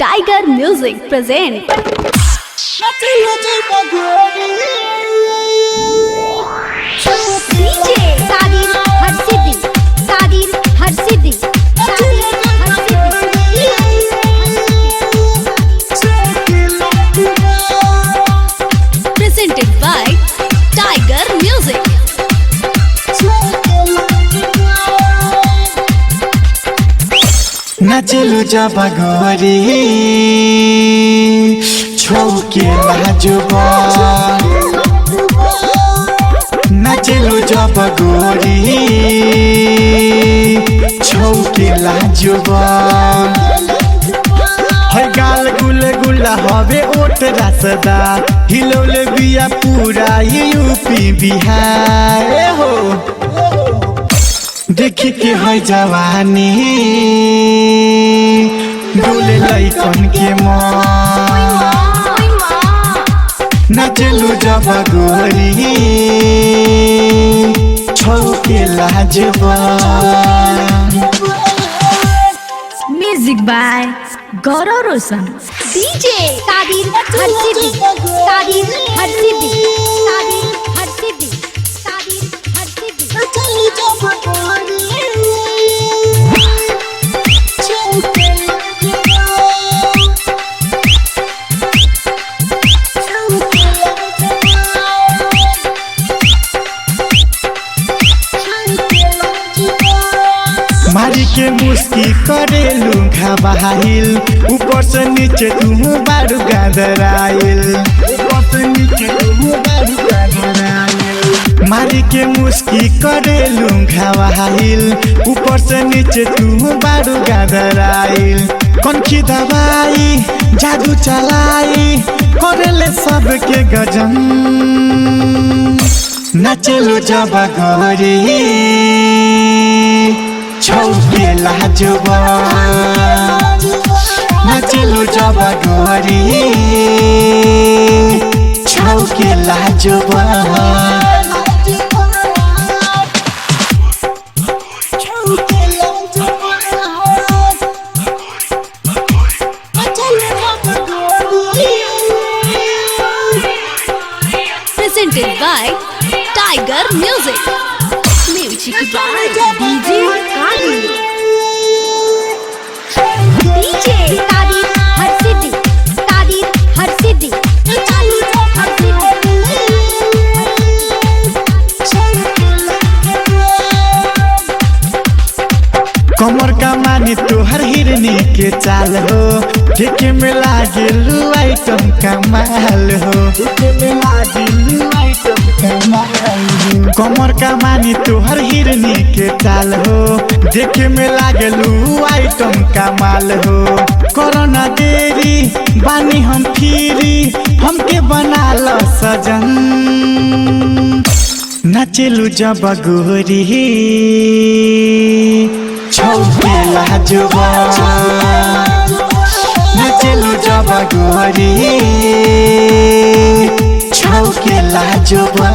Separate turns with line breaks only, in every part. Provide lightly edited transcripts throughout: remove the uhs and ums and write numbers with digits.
Tiger Music present DJ Sadir Harsiddi presented by Tiger Music.
नाचेलु जब गोरी छौके लाजुबा नाचेलु जब गोरी छौके लाजुबा है गाल गुल गुला हवे ओट रसदा हिलौले बिया पूरा यूपी बिहार हो देखी के है जवानी डोले लइकन के मन नाचेलु जब गोरी छौके लाजबा
Music by Gaurav Roshan. DJ Sadir Harsiddi.
मारी के मुस्की करेलू घबाहिल ऊपर से नीचे तुम बारू गादराइल मारी के मुस्की करेलू घबाहिल ऊपर से नीचे तुम बारू गादराइल कनखी दवाई जादू चलाई करेले सबके गजन नाचेलु जब गोरी छौके लाजबा नाचेलु जब गोरी छौके लाजबा
Presented by Tiger Music. Music by DJ Sadir. DJ Sadir Harsiddi.
कमर का मानी तोहर हिरनी के चाल हो देखे में लागेलू आइटम कमाल हो कमर का मानी तोहर हिरनी के चाल हो देखे में लागेलू आइटम कमाल हो कोरोना देरी बानी हम फिरी हमके बना लो सजन नाचेलु जब गोरी छौके लाजबा नाचेलु जब गोरी छौके लाजबा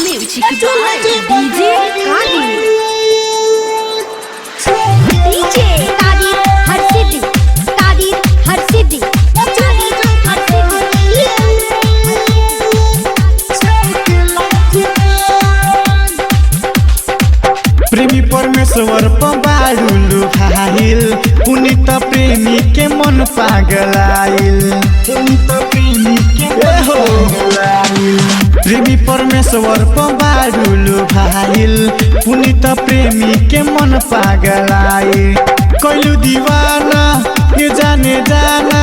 Music by DJ Sadir. DJ Sadir Harsiddi.
प्रेमी परमेश्वर पबाडुलु भाइल पुनित प्रेमी के मन पागलाइल प्रेमी परमेश्वर पबाडुलु भाइल पुनित प्रेमी के मन पागलाइल कइलु दीवाना ये जाने जाना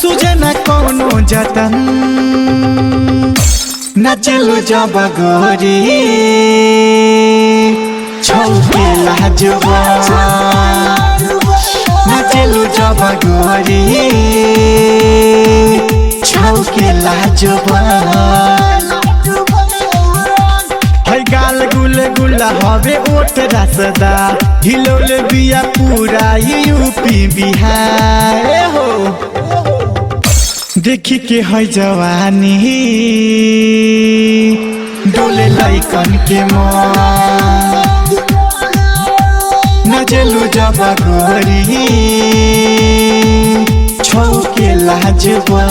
सुजना कौनो जतन नाचेलु जब गोरी छौके लाजबा नाचेलु जब गोरी छौके लाजबा है गाल गुल गुला तोरा हवे ओठ रसदा हिलौले बिया पूरा यूपी बिहार हो देखी के है जवानी डोले लइकन के मन नजलू जब गोरी छौ के लाजवा